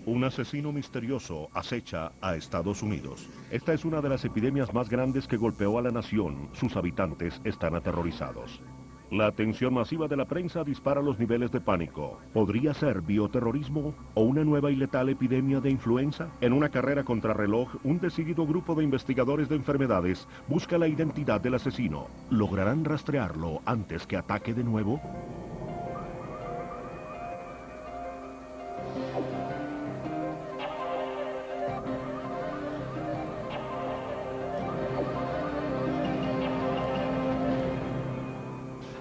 Un asesino misterioso acecha a Estados Unidos. Esta es una de las epidemias más grandes que golpeó a la nación. Sus habitantes están aterrorizados. La atención masiva de la prensa dispara los niveles de pánico. ¿Podría ser bioterrorismo o una nueva y letal epidemia de influenza? En una carrera contrarreloj, un decidido grupo de investigadores de enfermedades busca la identidad del asesino. ¿Lograrán rastrearlo antes que ataque de nuevo?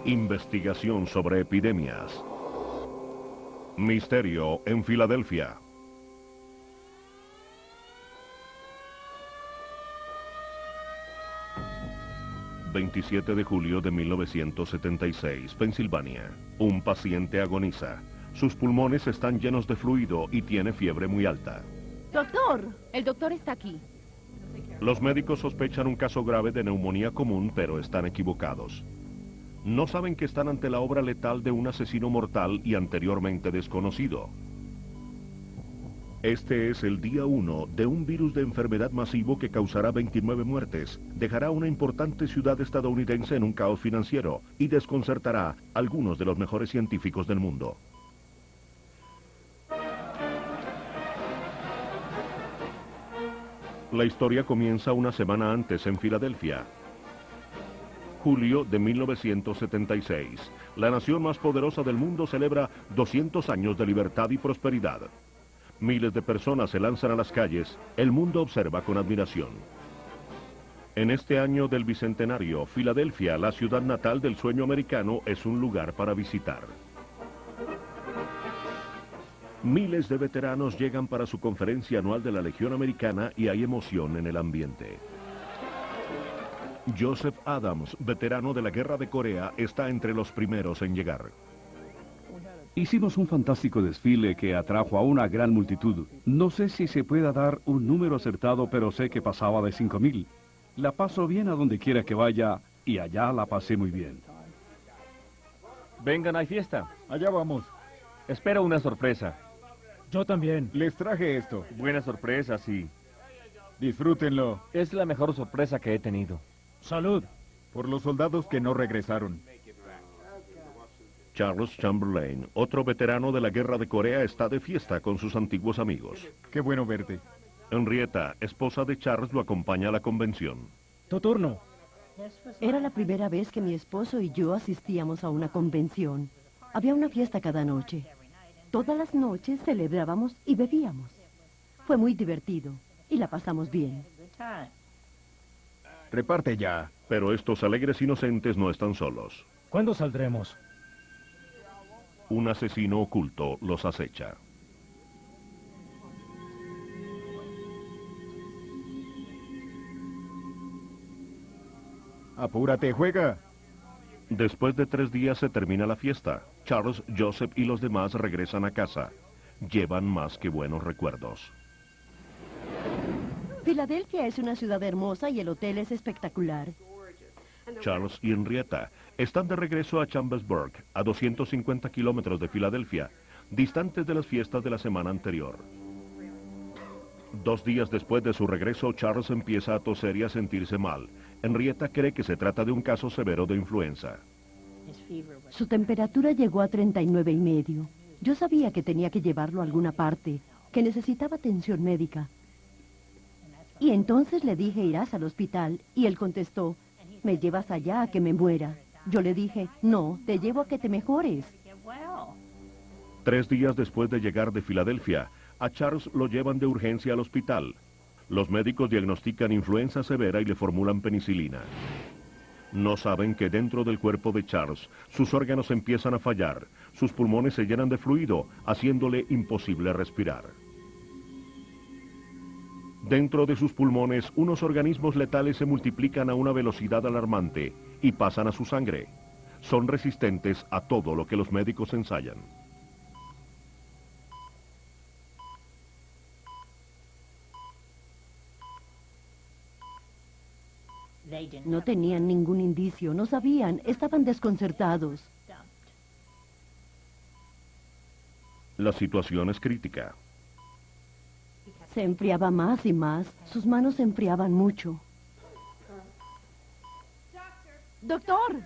Investigación sobre epidemias. Misterio en Filadelfia. ...27 de julio de 1976, Pensilvania. Un paciente agoniza. Sus pulmones están llenos de fluido y tiene fiebre muy alta. ¡Doctor! El doctor está aquí. Los médicos sospechan un caso grave de neumonía común, pero están equivocados. No saben que están ante la obra letal de un asesino mortal y anteriormente desconocido. Este es el día 1 de un virus de enfermedad masivo que causará 29 muertes, dejará una importante ciudad estadounidense en un caos financiero y desconcertará a algunos de los mejores científicos del mundo. La historia comienza una semana antes en Filadelfia. Julio de 1976. La nación más poderosa del mundo celebra 200 años de libertad y prosperidad. Miles de personas se lanzan a las calles. El mundo observa con admiración. En este año del bicentenario, Filadelfia, la ciudad natal del sueño americano, es un lugar para visitar. Miles de veteranos llegan para su conferencia anual de la Legión Americana y hay emoción en el ambiente. Joseph Adams, veterano de la Guerra de Corea, está entre los primeros en llegar. Hicimos un fantástico desfile que atrajo a una gran multitud. No sé si se pueda dar un número acertado, pero sé que pasaba de 5,000. La paso bien a donde quiera que vaya, y allá la pasé muy bien. Vengan, hay fiesta. Allá vamos. Espero una sorpresa. Yo también. Les traje esto. Buena sorpresa, sí. Disfrútenlo. Es la mejor sorpresa que he tenido. Salud. Por los soldados que no regresaron. Charles Chamberlain, otro veterano de la Guerra de Corea, está de fiesta con sus antiguos amigos. Qué bueno verte. Henrietta, esposa de Charles, lo acompaña a la convención. Tu turno. Era la primera vez que mi esposo y yo asistíamos a una convención. Había una fiesta cada noche. Todas las noches celebrábamos y bebíamos. Fue muy divertido y la pasamos bien. Reparte ya. Pero estos alegres inocentes no están solos. ¿Cuándo saldremos? Un asesino oculto los acecha. Apúrate, juega. Después de 3 días se termina la fiesta. Charles, Joseph y los demás regresan a casa. Llevan más que buenos recuerdos. Filadelfia es una ciudad hermosa y el hotel es espectacular. Charles y Henrietta están de regreso a Chambersburg, a 250 kilómetros de Filadelfia, distantes de las fiestas de la semana anterior. 2 días después de su regreso, Charles empieza a toser y a sentirse mal. Henrietta cree que se trata de un caso severo de influenza. Su temperatura llegó a 39,5. Yo sabía que tenía que llevarlo a alguna parte, que necesitaba atención médica. Y entonces le dije, irás al hospital, y él contestó, me llevas allá a que me muera. Yo le dije, no, te llevo a que te mejores. 3 días después de llegar de Filadelfia, a Charles lo llevan de urgencia al hospital. Los médicos diagnostican influenza severa y le formulan penicilina. No saben que dentro del cuerpo de Charles, sus órganos empiezan a fallar, sus pulmones se llenan de fluido, haciéndole imposible respirar. Dentro de sus pulmones, unos organismos letales se multiplican a una velocidad alarmante y pasan a su sangre. Son resistentes a todo lo que los médicos ensayan. No tenían ningún indicio, no sabían, estaban desconcertados. La situación es crítica. Se enfriaba más y más. Sus manos se enfriaban mucho. ¡Doctor!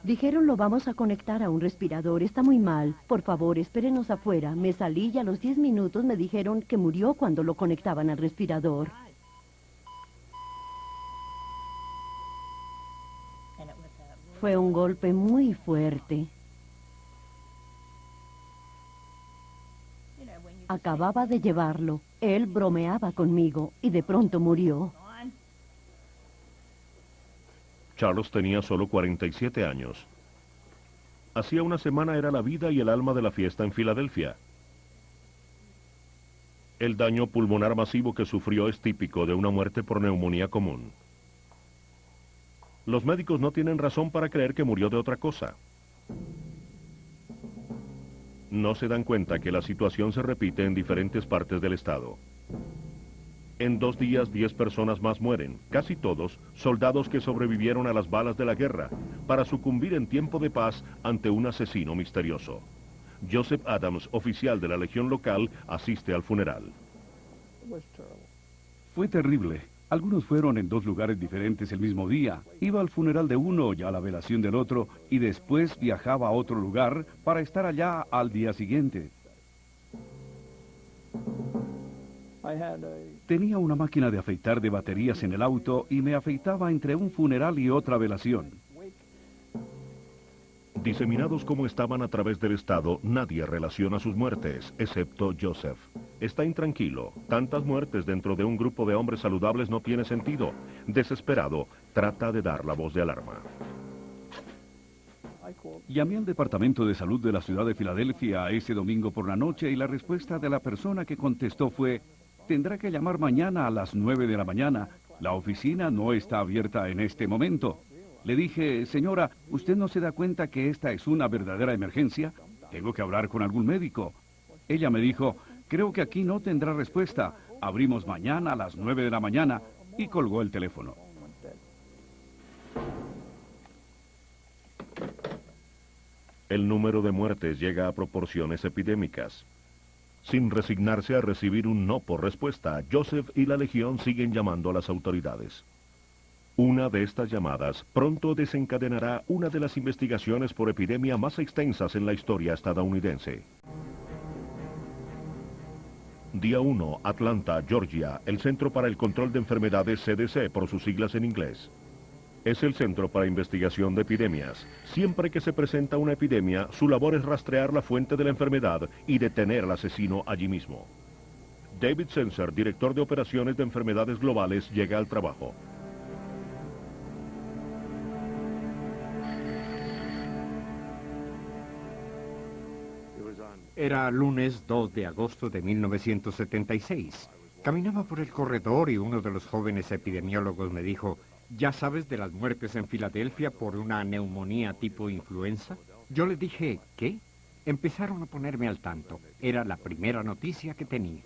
Dijeron, lo vamos a conectar a un respirador. Está muy mal. Por favor, espérenos afuera. Me salí y a los 10 minutos me dijeron que murió cuando lo conectaban al respirador. Fue un golpe muy fuerte. Acababa de llevarlo. Él bromeaba conmigo y de pronto murió. Charles tenía solo 47 años. Hacía una semana era la vida y el alma de la fiesta en Filadelfia. El daño pulmonar masivo que sufrió es típico de una muerte por neumonía común. Los médicos no tienen razón para creer que murió de otra cosa. No se dan cuenta que la situación se repite en diferentes partes del estado. En 2 días, 10 personas más mueren, casi todos soldados que sobrevivieron a las balas de la guerra, para sucumbir en tiempo de paz ante un asesino misterioso. Joseph Adams, oficial de la Legión local, asiste al funeral. Fue terrible. Algunos fueron en 2 lugares diferentes el mismo día. Iba al funeral de uno y a la velación del otro, y después viajaba a otro lugar para estar allá al día siguiente. Tenía una máquina de afeitar de baterías en el auto y me afeitaba entre un funeral y otra velación. Diseminados como estaban a través del estado, nadie relaciona sus muertes, excepto Joseph. Está intranquilo. Tantas muertes dentro de un grupo de hombres saludables no tiene sentido. Desesperado, trata de dar la voz de alarma. Llamé al Departamento de Salud de la ciudad de Filadelfia ese domingo por la noche y la respuesta de la persona que contestó fue: tendrá que llamar mañana a las 9 de la mañana. La oficina no está abierta en este momento. Le dije: señora, ¿usted no se da cuenta que esta es una verdadera emergencia? Tengo que hablar con algún médico. Ella me dijo: creo que aquí no tendrá respuesta. Abrimos mañana a las 9 de la mañana, y colgó el teléfono. El número de muertes llega a proporciones epidémicas. Sin resignarse a recibir un no por respuesta, Joseph y la Legión siguen llamando a las autoridades. Una de estas llamadas pronto desencadenará una de las investigaciones por epidemia más extensas en la historia estadounidense. Día 1, Atlanta, Georgia, el Centro para el Control de Enfermedades CDC por sus siglas en inglés. Es el Centro para Investigación de Epidemias. Siempre que se presenta una epidemia, su labor es rastrear la fuente de la enfermedad y detener al asesino allí mismo. David Sencer, director de operaciones de enfermedades globales, llega al trabajo. Era lunes 2 de agosto de 1976. Caminaba por el corredor y uno de los jóvenes epidemiólogos me dijo: ¿ya sabes de las muertes en Filadelfia por una neumonía tipo influenza? Yo le dije: ¿qué? Empezaron a ponerme al tanto. Era la primera noticia que tenía.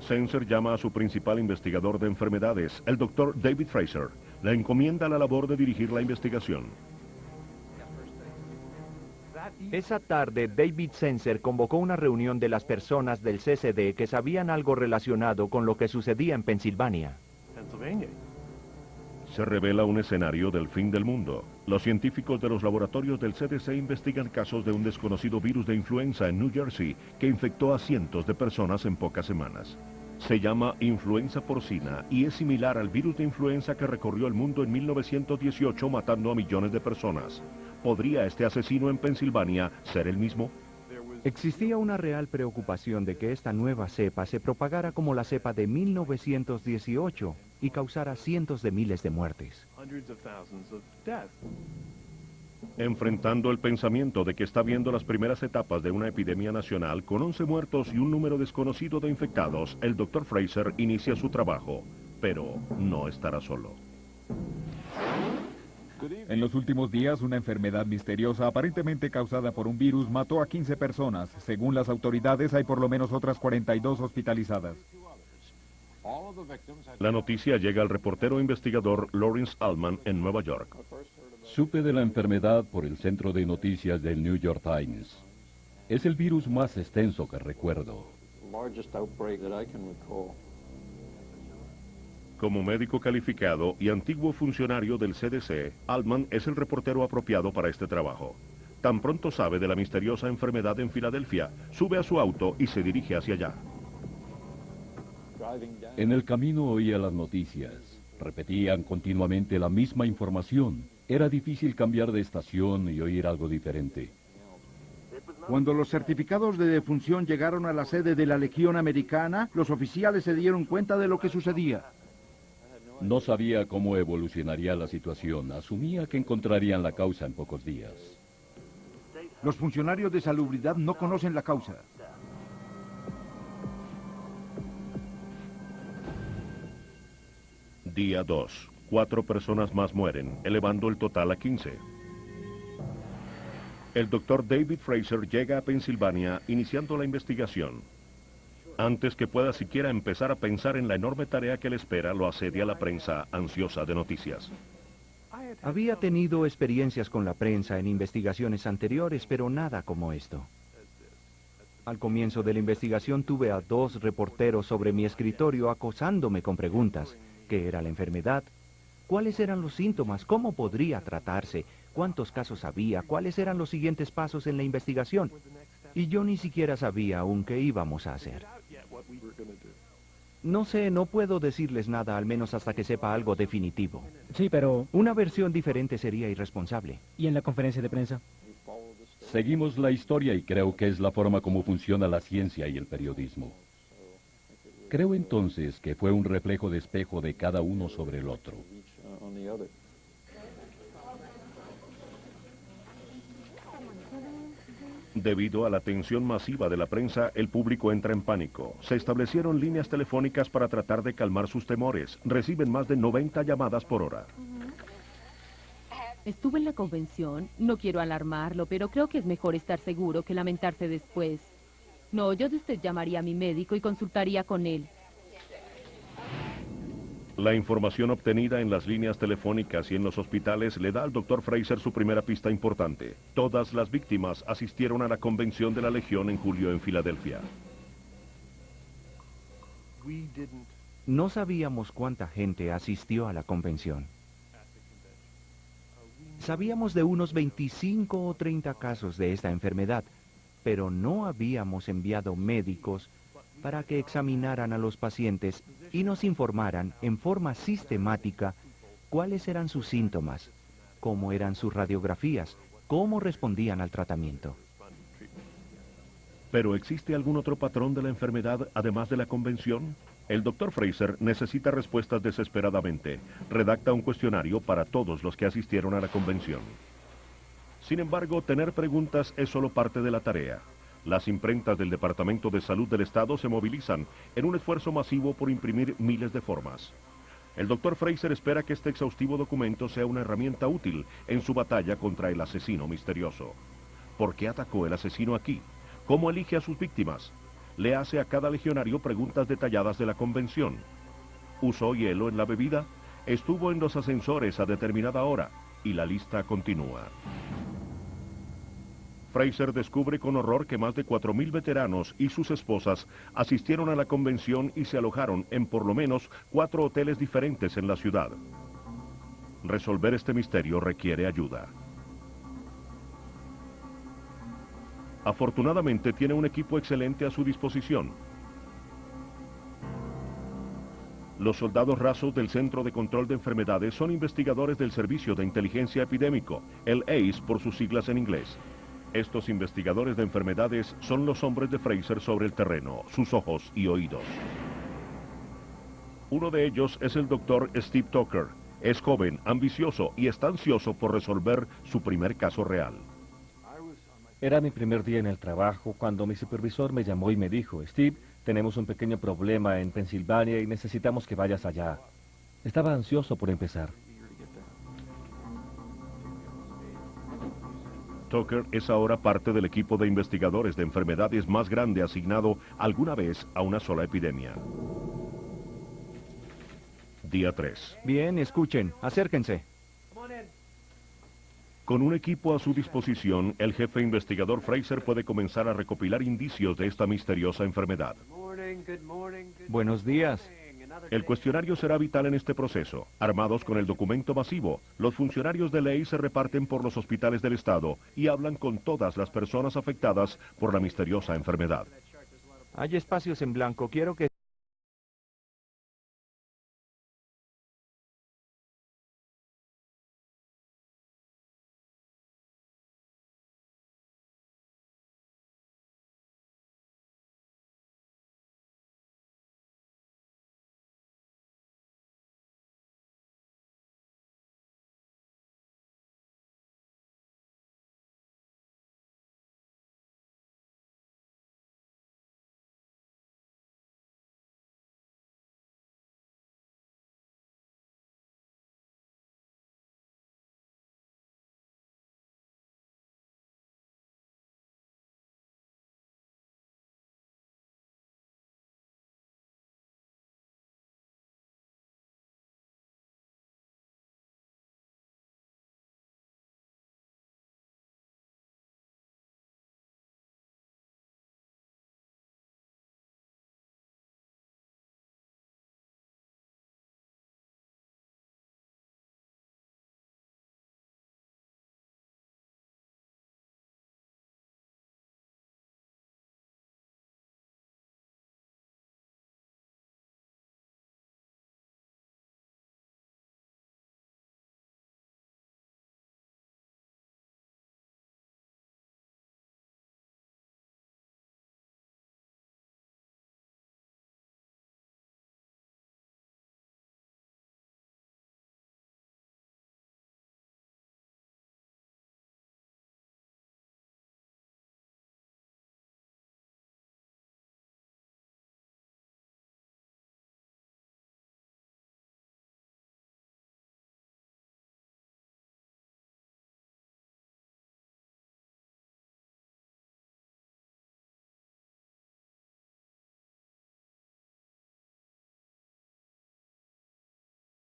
Sencer llama a su principal investigador de enfermedades, el doctor David Fraser. Le encomienda la labor de dirigir la investigación. Esa tarde, David Sencer convocó una reunión de las personas del CCD que sabían algo relacionado con lo que sucedía en Pensilvania. Se revela un escenario del fin del mundo. Los científicos de los laboratorios del CDC investigan casos de un desconocido virus de influenza en New Jersey que infectó a cientos de personas en pocas semanas. Se llama influenza porcina y es similar al virus de influenza que recorrió el mundo en 1918 matando a millones de personas. ¿Podría este asesino en Pensilvania ser el mismo? Existía una real preocupación de que esta nueva cepa se propagara como la cepa de 1918 y causara cientos de miles de muertes. Enfrentando el pensamiento de que está viendo las primeras etapas de una epidemia nacional con 11 muertos y un número desconocido de infectados, el Dr. Fraser inicia su trabajo, pero no estará solo. En los últimos días, una enfermedad misteriosa aparentemente causada por un virus mató a 15 personas. Según las autoridades, hay por lo menos otras 42 hospitalizadas. La noticia llega al reportero investigador Lawrence Allman en Nueva York. Supe de la enfermedad por el centro de noticias del New York Times. Es el virus más extenso que recuerdo. Como médico calificado y antiguo funcionario del CDC, Altman es el reportero apropiado para este trabajo. Tan pronto sabe de la misteriosa enfermedad en Filadelfia, sube a su auto y se dirige hacia allá. En el camino oía las noticias. Repetían continuamente la misma información. Era difícil cambiar de estación y oír algo diferente. Cuando los certificados de defunción llegaron a la sede de la Legión Americana, los oficiales se dieron cuenta de lo que sucedía. No sabía cómo evolucionaría la situación. Asumía que encontrarían la causa en pocos días. Los funcionarios de salubridad no conocen la causa. Día 2. 4 personas más mueren, elevando el total a 15. El doctor David Fraser llega a Pensilvania iniciando la investigación. Antes que pueda siquiera empezar a pensar en la enorme tarea que le espera, lo asedia la prensa ansiosa de noticias. Había tenido experiencias con la prensa en investigaciones anteriores, pero nada como esto. Al comienzo de la investigación tuve a 2 reporteros sobre mi escritorio acosándome con preguntas. ¿Qué era la enfermedad? ¿Cuáles eran los síntomas? ¿Cómo podría tratarse? ¿Cuántos casos había? ¿Cuáles eran los siguientes pasos en la investigación? Y yo ni siquiera sabía aún qué íbamos a hacer. No sé, no puedo decirles nada, al menos hasta que sepa algo definitivo. Sí, pero... Una versión diferente sería irresponsable. ¿Y en la conferencia de prensa? Seguimos la historia y creo que es la forma como funciona la ciencia y el periodismo. Creo entonces que fue un reflejo de espejo de cada uno sobre el otro. Debido a la atención masiva de la prensa, el público entra en pánico. Se establecieron líneas telefónicas para tratar de calmar sus temores. Reciben más de 90 llamadas por hora. Estuve en la convención. No quiero alarmarlo, pero creo que es mejor estar seguro que lamentarse después. No, yo de usted llamaría a mi médico y consultaría con él. La información obtenida en las líneas telefónicas y en los hospitales le da al Dr. Fraser su primera pista importante. Todas las víctimas asistieron a la convención de la Legión en julio en Filadelfia. No sabíamos cuánta gente asistió a la convención. Sabíamos de unos 25 o 30 casos de esta enfermedad, pero no habíamos enviado médicos para que examinaran a los pacientes y nos informaran en forma sistemática cuáles eran sus síntomas, cómo eran sus radiografías, cómo respondían al tratamiento. ¿Pero existe algún otro patrón de la enfermedad además de la convención? El Dr. Fraser necesita respuestas desesperadamente. Redacta un cuestionario para todos los que asistieron a la convención. Sin embargo, tener preguntas es solo parte de la tarea. Las imprentas del Departamento de Salud del Estado se movilizan en un esfuerzo masivo por imprimir miles de formas. El Dr. Fraser espera que este exhaustivo documento sea una herramienta útil en su batalla contra el asesino misterioso. ¿Por qué atacó el asesino aquí? ¿Cómo elige a sus víctimas? Le hace a cada legionario preguntas detalladas de la convención. ¿Usó hielo en la bebida? ¿Estuvo en los ascensores a determinada hora? Y la lista continúa. Fraser descubre con horror que más de 4.000 veteranos y sus esposas asistieron a la convención y se alojaron en por lo menos 4 hoteles diferentes en la ciudad. Resolver este misterio requiere ayuda. Afortunadamente tiene un equipo excelente a su disposición. Los soldados rasos del Centro de Control de Enfermedades son investigadores del Servicio de Inteligencia Epidémico, el ACE por sus siglas en inglés. Estos investigadores de enfermedades son los hombres de Fraser sobre el terreno, sus ojos y oídos. Uno de ellos es el doctor Steve Tucker. Es joven, ambicioso y está ansioso por resolver su primer caso real. Era mi primer día en el trabajo cuando mi supervisor me llamó y me dijo, Steve, tenemos un pequeño problema en Pensilvania y necesitamos que vayas allá. Estaba ansioso por empezar. Tucker es ahora parte del equipo de investigadores de enfermedades más grande asignado alguna vez a una sola epidemia. Día 3. Bien, escuchen, acérquense. Con un equipo a su disposición, el jefe investigador Fraser puede comenzar a recopilar indicios de esta misteriosa enfermedad. Buenos días. El cuestionario será vital en este proceso. Armados con el documento masivo, los funcionarios de ley se reparten por los hospitales del estado y hablan con todas las personas afectadas por la misteriosa enfermedad. Hay espacios en blanco. Quiero que